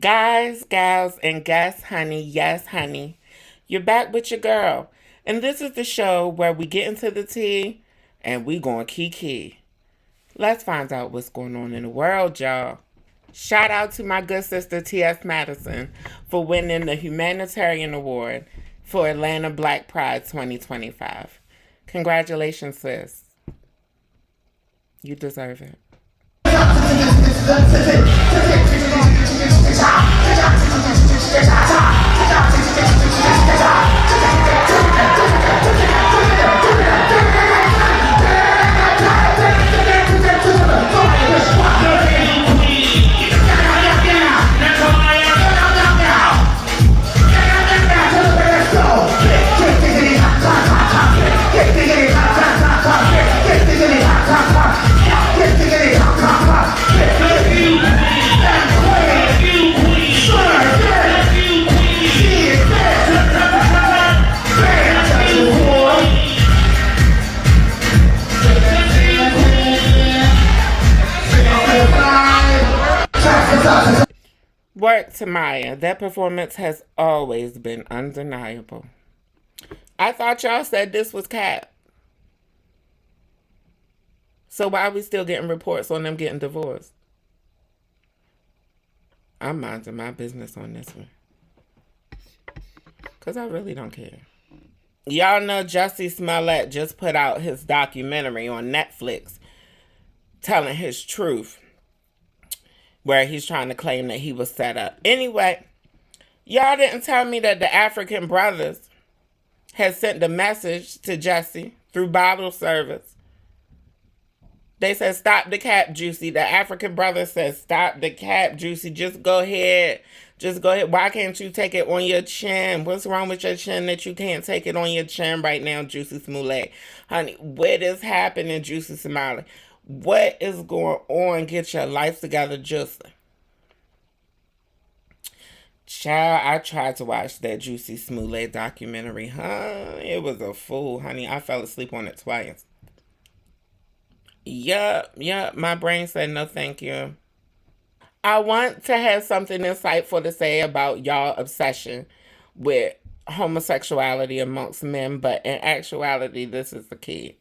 Guys, gals, and guests, honey, yes, honey, you're back with your girl. And this is the show where we get into the tea and we going kiki. Let's find out what's going on in the world, y'all. Shout out to my good sister T.S. Madison for winning the Humanitarian Award for Atlanta Black Pride 2025. Congratulations, sis. You deserve it. Work to Maya. That performance has always been undeniable. I thought y'all said this was cap. So why are we still getting reports on them getting divorced? I'm minding my business on this one. Because I really don't care. Y'all know Jussie Smollett just put out his documentary on Netflix telling his truth, where he's trying to claim that he was set up. Anyway, y'all didn't tell me that the African brothers had sent the message to Jussie through bottle service. They said, stop the cap, Juicy. The African brother said, stop the cap, Juicy. Just go ahead. Just go ahead. Why can't you take it on your chin? What's wrong with your chin that you can't take it on your chin right now, Jussie Smollett? Honey, what is happening, Jussie Smollett? What is going on? Get your life together, Jussie. Child, I tried to watch that Jussie Smollett documentary. It was a fool, honey. I fell asleep on it twice. Yup. My brain said no thank you. I want to have something insightful to say about y'all obsession with homosexuality amongst men, but in actuality, this is the key.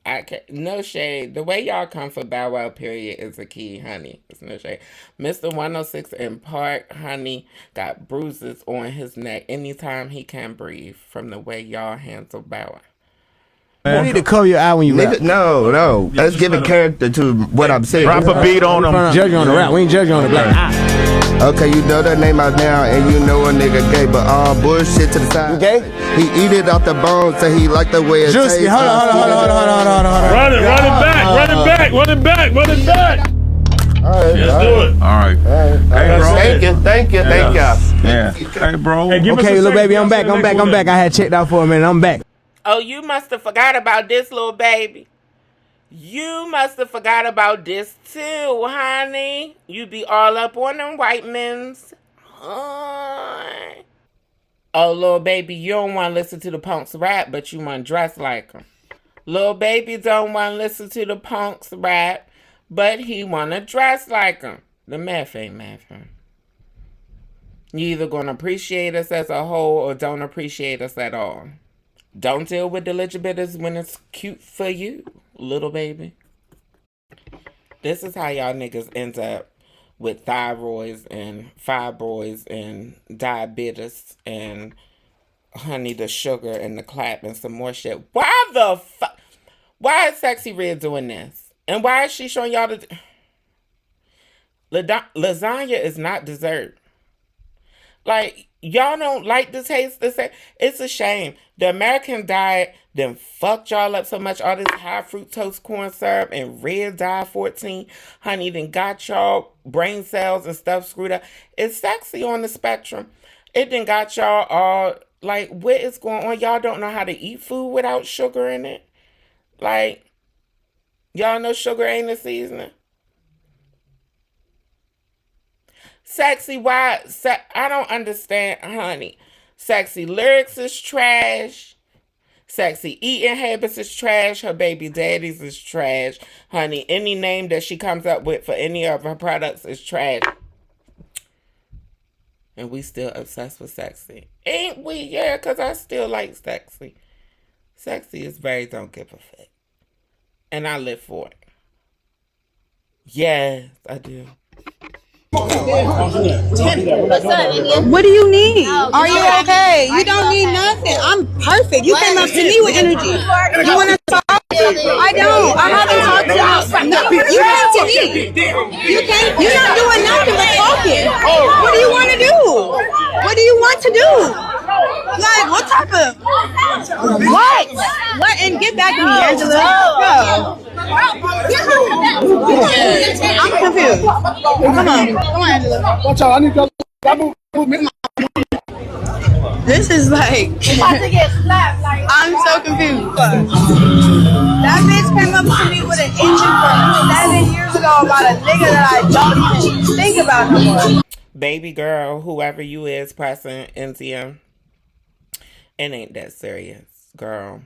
No shade. The way y'all come for Bow Wow, period, is the key, honey. It's no shade. Mr. 106 in Park, honey, got bruises on his neck anytime he can't breathe from the way y'all handle Bow Wow. You need to cover your eye when you rap. No. Let's give a character to what I'm saying. Drop a beat on him. Judge on the rap. We ain't judging on the black. Okay, you know that name out now, and you know a nigga gay, but all bullshit to the side. You gay? He eat it off the bone, so he like the way it tastes. Jussie, hold on. Run it back. All right. Let's do it. All right. Hey, bro. Thank you. Yeah. Hey, bro. Okay, little baby, I'm back. I had checked out for a minute. I'm back. Oh, you must have forgot about this, little baby. You must have forgot about this too, honey. You be all up on them white men's. Oh, little baby, you don't want to listen to the punks rap, but you want to dress like them. Little baby don't want to listen to the punks rap, but he want to dress like them. The math ain't math, huh? You either going to appreciate us as a whole or don't appreciate us at all. Don't deal with the LGBTs when it's cute for you, little baby. This is how y'all niggas end up with thyroids and fibroids and diabetes and, honey, the sugar and the clap and some more shit. Why the fuck? Why is Sexy Red doing this? And why is she showing y'all the... Lasagna is not dessert. Like, y'all don't like the taste the same. It's a shame. The American diet then fucked y'all up so much. All this high fructose corn syrup and red dye 14. Honey, then got y'all brain cells and stuff screwed up. It's sexy on the spectrum. It then got y'all all, like, what is going on? Y'all don't know how to eat food without sugar in it. Like, y'all know sugar ain't a seasoning. Sexy, why? I don't understand, honey. Sexy lyrics is trash. Sexy eating habits is trash. Her baby daddies is trash. Honey, any name that she comes up with for any of her products is trash. And we still obsessed with sexy. Ain't we? Yeah, because I still like sexy. Sexy is very don't give a fuck. And I live for it. Yes, I do. What's up, India? What do you need? Are you okay? You don't need nothing. I'm perfect. You came up to me with energy. You want to talk? I don't. I haven't talked to you. No, you came to me. You're not doing nothing but talking. What do you want to do? What do you want to do? Like, what type of... What? What? And get back to me, Angela. Go. I'm confused. Come on, Angela. Watch out, I need to go. This is like... I'm so confused. That bitch came up to me with an engine from 7 years ago about a nigga that I don't even think about no more. Baby girl, whoever you is pressing NTM, it ain't that serious, girl.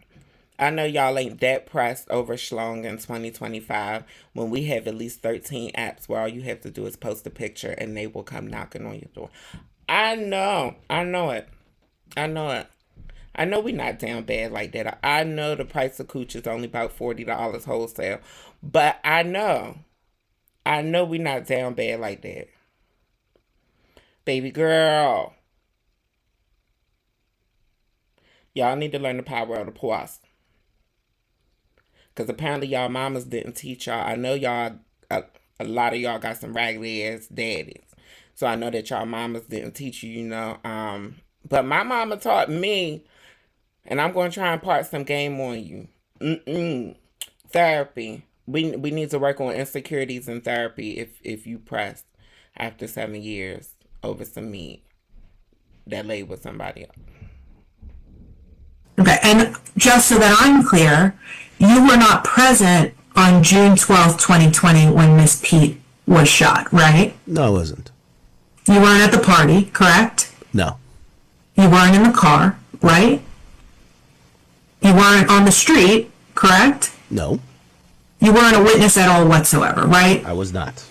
I know y'all ain't that pressed over Schlong in 2025 when we have at least 13 apps where all you have to do is post a picture and they will come knocking on your door. I know it. I know we not down bad like that. I know the price of cooch is only about $40 wholesale, but I know we not down bad like that. Baby girl. Y'all need to learn the power of the Puss. Because apparently y'all mamas didn't teach y'all. I know y'all, a lot of y'all got some raggedy ass daddies. So I know that y'all mamas didn't teach you, you know. But my mama taught me, and I'm going to try and part some game on you. Therapy. We need to work on insecurities in therapy if you press after 7 years over some meat that laid with somebody else. Okay, and just so that I'm clear, you were not present on June 12th, 2020 when Miss Pete was shot, right? No, I wasn't. You weren't at the party, correct? No. You weren't in the car, right? You weren't on the street, correct? No. You weren't a witness at all whatsoever, right? I was not.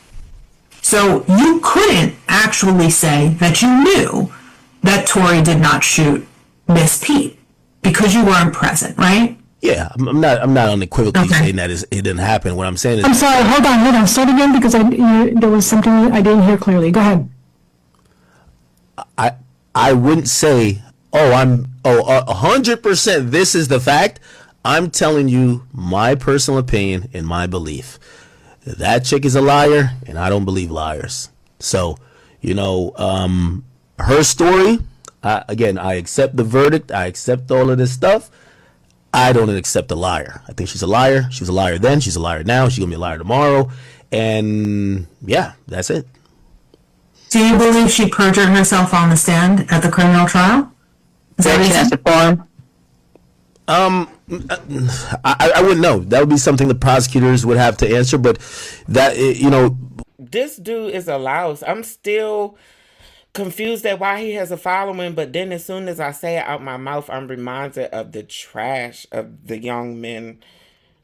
So you couldn't actually say that you knew that Tory did not shoot Miss Pete because you weren't present, right? Yeah, I'm not unequivocally saying that it didn't happen. What I'm saying is... I'm sorry, hold on. Start again because there was something I didn't hear clearly. Go ahead. I wouldn't say, 100% this is the fact. I'm telling you my personal opinion and my belief. That chick is a liar, and I don't believe liars. So, her story, again, I accept the verdict. I accept all of this stuff. I don't accept a liar. I think she's a liar. She was a liar then. She's a liar now. She's going to be a liar tomorrow. And, yeah, that's it. Do you believe she perjured herself on the stand at the criminal trial? Is that what you said? I wouldn't know. That would be something the prosecutors would have to answer. But that, This dude is a louse. I'm still confused at why he has a following, but then as soon as I say it out my mouth, I'm reminded of the trash of the young men,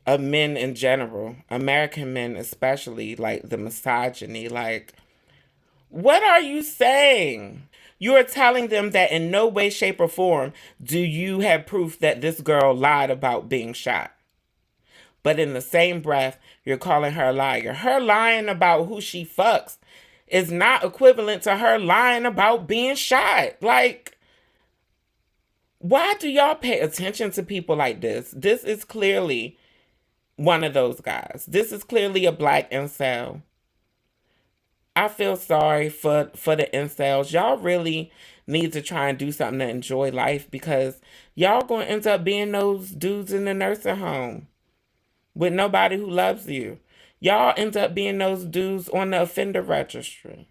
of men in general, American men especially, like the misogyny. Like, what are you saying? You are telling them that in no way, shape, or form do you have proof that this girl lied about being shot. But in the same breath, you're calling her a liar. Her lying about who she fucks is not equivalent to her lying about being shot. Like, why do y'all pay attention to people like this? This is clearly one of those guys. This is clearly a black incel. I feel sorry for the incels. Y'all really need to try and do something to enjoy life because y'all going to end up being those dudes in the nursing home with nobody who loves you. Y'all end up being those dudes on the offender registry.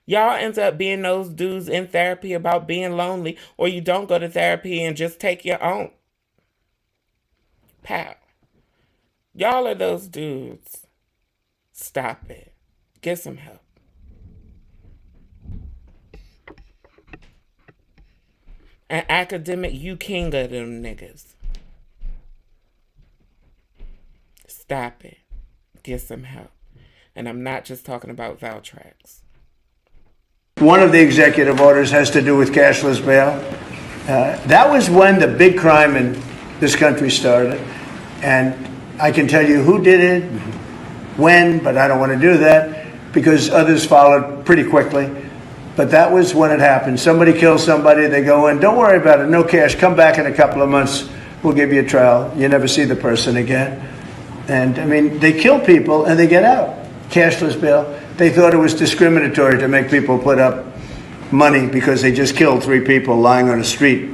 Y'all end up being those dudes in therapy about being lonely, or you don't go to therapy and just take your own. Pow. Y'all are those dudes. Stop it. Get some help. An academic, you king of them niggas. Stop it. Get some help. And I'm not just talking about Valtrex. One of the executive orders has to do with cashless bail. That was when the big crime in this country started. And I can tell you who did it, when, but I don't want to do that because others followed pretty quickly. But that was when it happened. Somebody kills somebody, they go in, don't worry about it, no cash, come back in a couple of months, we'll give you a trial. You never see the person again. And I mean, they kill people and they get out. Cashless bail. They thought it was discriminatory to make people put up money because they just killed 3 people lying on a street.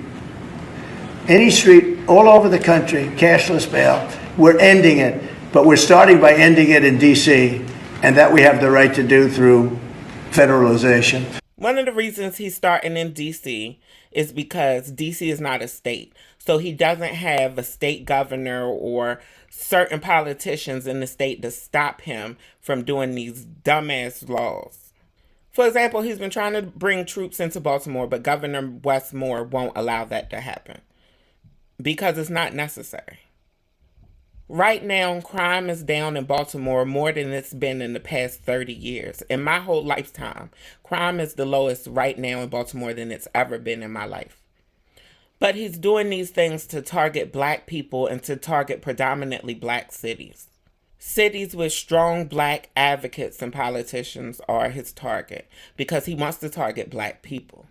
Any street all over the country, cashless bail. We're ending it, but we're starting by ending it in D.C., and that we have the right to do through federalization. One of the reasons he's starting in D.C. is because D.C. is not a state. So he doesn't have a state governor or certain politicians in the state to stop him from doing these dumbass laws. For example, he's been trying to bring troops into Baltimore, but Governor Westmore won't allow that to happen because it's not necessary. Right now, crime is down in Baltimore more than it's been in the past 30 years. In my whole lifetime, crime is the lowest right now in Baltimore than it's ever been in my life. But he's doing these things to target black people and to target predominantly black cities. Cities with strong black advocates and politicians are his target because he wants to target black people.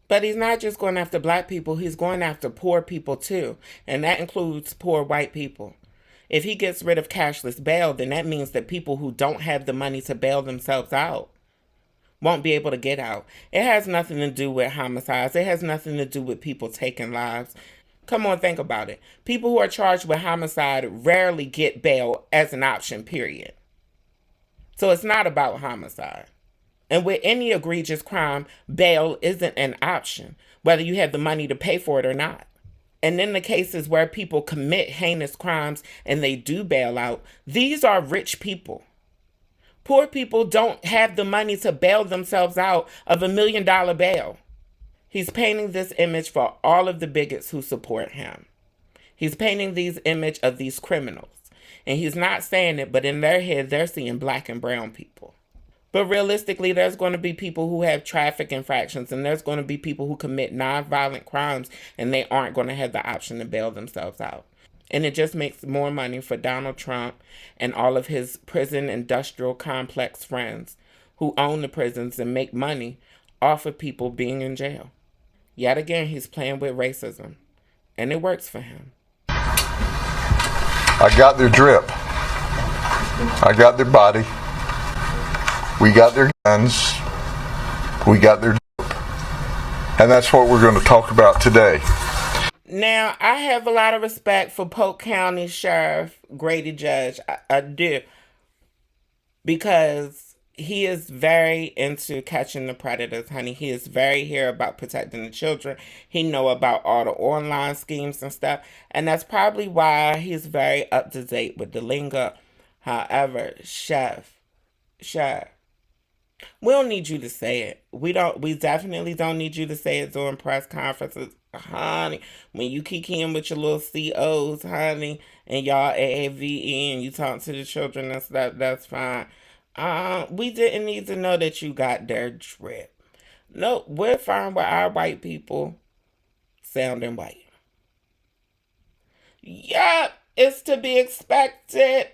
But he's not just going after black people, he's going after poor people too, and that includes poor white people. If he gets rid of cashless bail, then that means that people who don't have the money to bail themselves out won't be able to get out. It has nothing to do with homicides. It has nothing to do with people taking lives. Come on, think about it. People who are charged with homicide rarely get bail as an option, period. So it's not about homicide. And with any egregious crime, bail isn't an option, whether you have the money to pay for it or not. And in the cases where people commit heinous crimes and they do bail out, these are rich people. Poor people don't have the money to bail themselves out of $1 million bail. He's painting this image for all of the bigots who support him. He's painting these image of these criminals. And he's not saying it, but in their head, they're seeing black and brown people. But realistically, there's going to be people who have traffic infractions, and there's going to be people who commit nonviolent crimes, and they aren't going to have the option to bail themselves out. And it just makes more money for Donald Trump and all of his prison industrial complex friends who own the prisons and make money off of people being in jail. Yet again, he's playing with racism, and it works for him. I got their drip. I got their body. We got their guns. We got their dope. And that's what we're going to talk about today. Now, I have a lot of respect for Polk County Sheriff Grady Judge. I do. Because he is very into catching the predators, honey. He is very here about protecting the children. He know about all the online schemes and stuff. And that's probably why he's very up to date with the lingo. However, Chef, we don't need you to say it. We definitely don't need you to say it during press conferences, honey. When you kikiing with your little COs, honey, and y'all AAVE and you talk to the children and stuff, that's fine. We didn't need to know that you got their drip. No, we're fine with our white people sounding white. Yup, it's to be expected.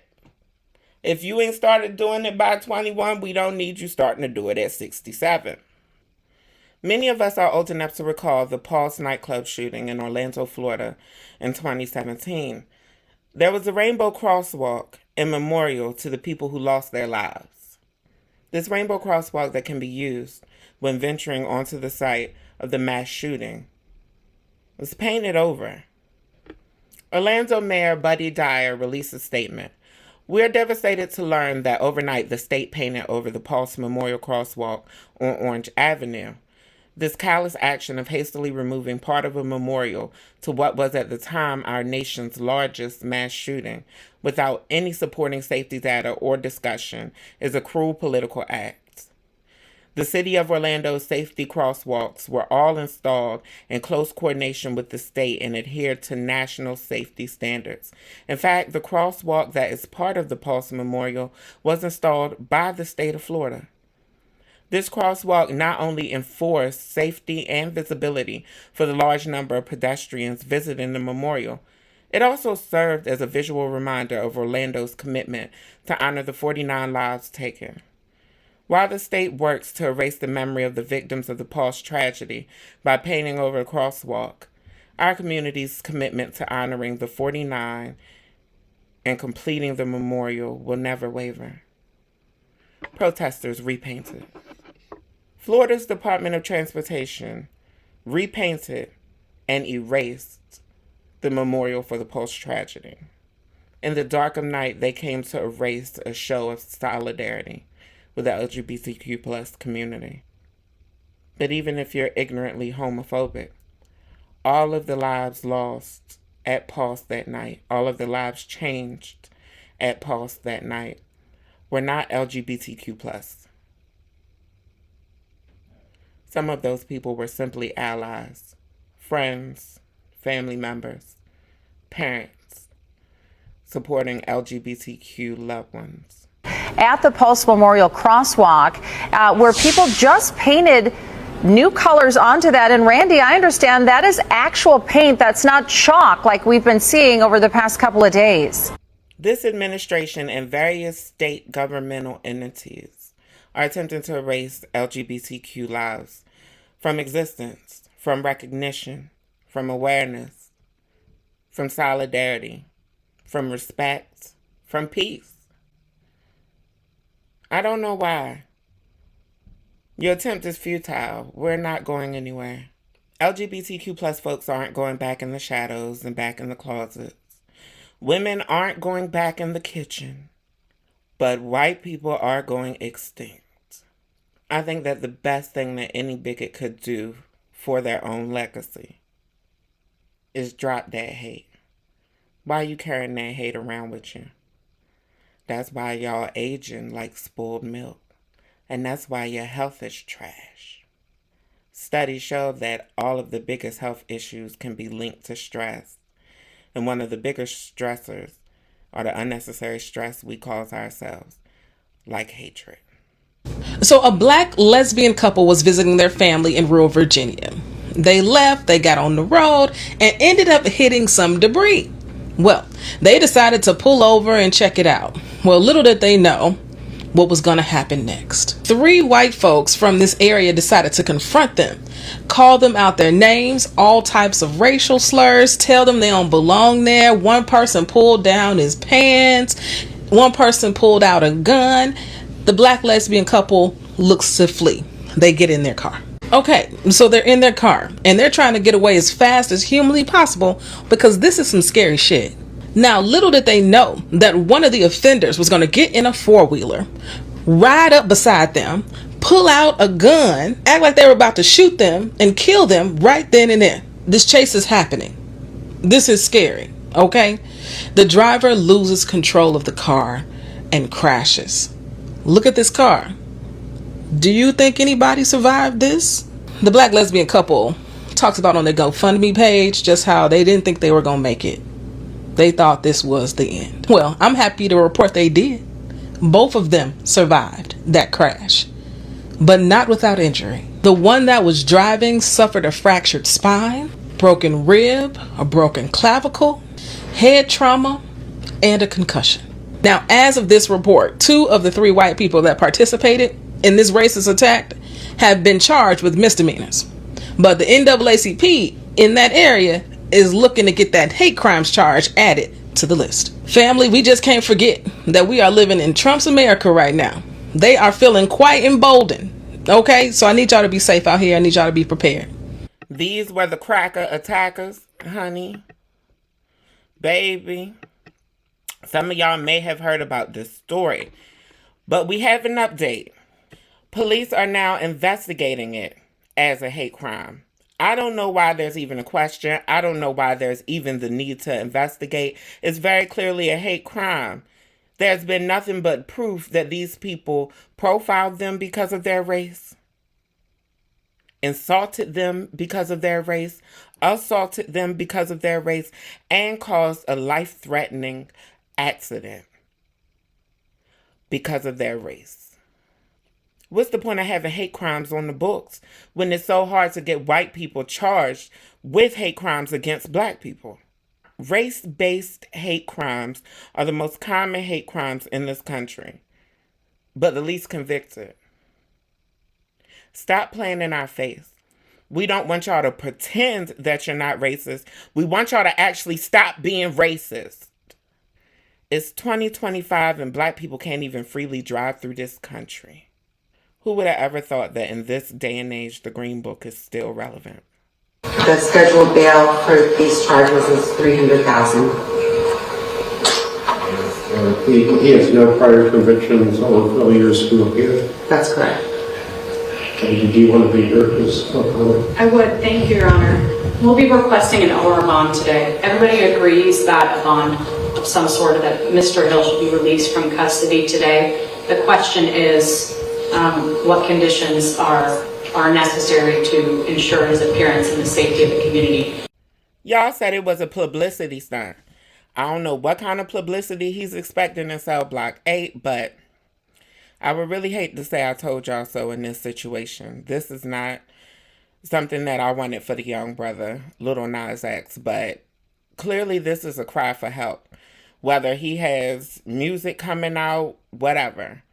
If you ain't started doing it by 21, we don't need you starting to do it at 67. Many of us are old enough to recall the Puss nightclub shooting in Orlando, Florida in 2017. There was a rainbow crosswalk in memorial to the people who lost their lives. This rainbow crosswalk that can be used when venturing onto the site of the mass shooting was painted over. Orlando Mayor Buddy Dyer released a statement. We're devastated to learn that overnight the state painted over the Puss Memorial Crosswalk on Orange Avenue. This callous action of hastily removing part of a memorial to what was at the time our nation's largest mass shooting without any supporting safety data or discussion is a cruel political act. The City of Orlando's safety crosswalks were all installed in close coordination with the state and adhered to national safety standards. In fact, the crosswalk that is part of the Puss Memorial was installed by the state of Florida. This crosswalk not only enforced safety and visibility for the large number of pedestrians visiting the memorial, it also served as a visual reminder of Orlando's commitment to honor the 49 lives taken. While the state works to erase the memory of the victims of the Puss tragedy by painting over the crosswalk, our community's commitment to honoring the 49 and completing the memorial will never waver. Protesters repainted. Florida's Department of Transportation repainted and erased the memorial for the Puss tragedy. In the dark of night, they came to erase a show of solidarity with the LGBTQ plus community. But even if you're ignorantly homophobic, all of the lives lost at Puss that night, all of the lives changed at Puss that night, were not LGBTQ plus. Some of those people were simply allies, friends, family members, parents, supporting LGBTQ loved ones. At the Puss Memorial Crosswalk, where people just painted new colors onto that. And Randy, I understand that is actual paint. That's not chalk like we've been seeing over the past couple of days. This administration and various state governmental entities are attempting to erase LGBTQ lives from existence, from recognition, from awareness, from solidarity, from respect, from peace. I don't know why. Your attempt is futile. We're not going anywhere. LGBTQ plus folks aren't going back in the shadows and back in the closets. Women aren't going back in the kitchen. But white people are going extinct. I think that the best thing that any bigot could do for their own legacy is drop that hate. Why are you carrying that hate around with you? That's why y'all aging like spoiled milk. And that's why your health is trash. Studies show that all of the biggest health issues can be linked to stress. And one of the biggest stressors are the unnecessary stress we cause ourselves, like hatred. So a black lesbian couple was visiting their family in rural Virginia. They left, they got on the road, and ended up hitting some debris. Well, they decided to pull over and check it out. Well, little did they know what was going to happen next. 3 white folks from this area decided to confront them, call them out their names, all types of racial slurs, tell them they don't belong there. One person pulled down his pants. One person pulled out a gun. The black lesbian couple looks to flee. They get in their car. Okay, so they're in their car and they're trying to get away as fast as humanly possible because this is some scary shit. Now, little did they know that one of the offenders was going to get in a 4-wheeler, ride up beside them, pull out a gun, act like they were about to shoot them and kill them right then and there. This chase is happening. This is scary, okay? The driver loses control of the car and crashes. Look at this car. Do you think anybody survived this? The black lesbian couple talks about on their GoFundMe page just how they didn't think they were going to make it. They thought this was the end. Well, I'm happy to report they did. Both of them survived that crash, but not without injury. The one that was driving suffered a fractured spine, broken rib, a broken clavicle, head trauma, and a concussion. Now, as of this report, 2 of the 3 white people that participated in this racist attack have been charged with misdemeanors. But the NAACP in that area is looking to get that hate crimes charge added to the list. Family, we just can't forget that we are living in Trump's America right now. They are feeling quite emboldened. Okay, so I need y'all to be safe out here. I need y'all to be prepared. These were the cracker attackers, honey. Baby. Some of y'all may have heard about this story, but we have an update. Police are now investigating it as a hate crime. I don't know why there's even a question. I don't know why there's even the need to investigate. It's very clearly a hate crime. There's been nothing but proof that these people profiled them because of their race, insulted them because of their race, assaulted them because of their race, and caused a life-threatening accident because of their race. What's the point of having hate crimes on the books when it's so hard to get white people charged with hate crimes against black people? Race-based hate crimes are the most common hate crimes in this country, but the least convicted. Stop playing in our face. We don't want y'all to pretend that you're not racist. We want y'all to actually stop being racist. It's 2025 and black people can't even freely drive through this country. Who would have ever thought that in this day and age, the Green Book is still relevant? The scheduled bail for these charges is $300,000. He has no prior convictions or failures to appear. That's correct. Do you want to be heard as comment? I would. Thank you, Your Honor. We'll be requesting an OR bond today. Everybody agrees that a bond of some sort, that Mr. Hill should be released from custody today. The question is, what conditions are necessary to ensure his appearance and the safety of the community? Y'all said it was a publicity stunt. I don't know what kind of publicity he's expecting in cell block 8, but I would really hate to say I told y'all so in this situation. This is not something that I wanted for the young brother, Little Nas X, but clearly this is a cry for help. Whether he has music coming out, whatever.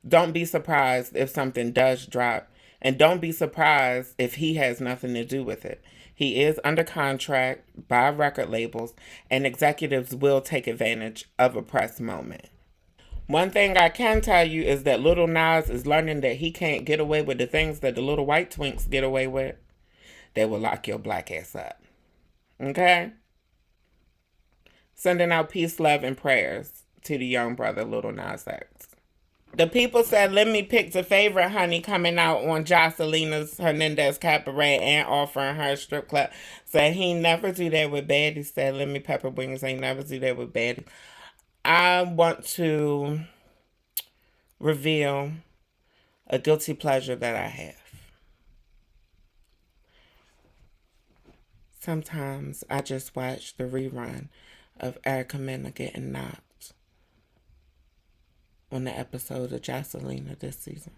Don't be surprised if something does drop. And don't be surprised if he has nothing to do with it. He is under contract by record labels, and executives will take advantage of a press moment. One thing I can tell you is that Little Nas is learning that he can't get away with the things that the little white twinks get away with. They will lock your black ass up. Okay? Sending out peace, love, and prayers to the young brother, Little Nas X. The people said, let me pick the favorite, honey, coming out on Jocelina's Hernandez Cabaret and offering her a strip club. Said he never do that with baddies. Said, let me pepper wings ain't never do that with baddies. I want to reveal a guilty pleasure that I have. Sometimes I just watch the rerun of Erica Mena getting knocked on the episode of Jocelina this season.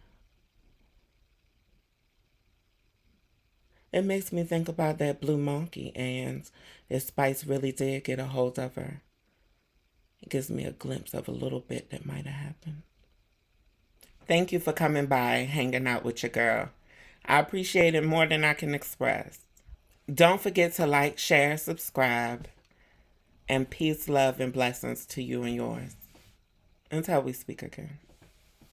It makes me think about that blue monkey, and if Spice really did get a hold of her, it gives me a glimpse of a little bit that might have happened. Thank you for coming by, hanging out with your girl. I appreciate it more than I can express. Don't forget to like, share, subscribe, and peace, love, and blessings to you and yours. Until we speak again.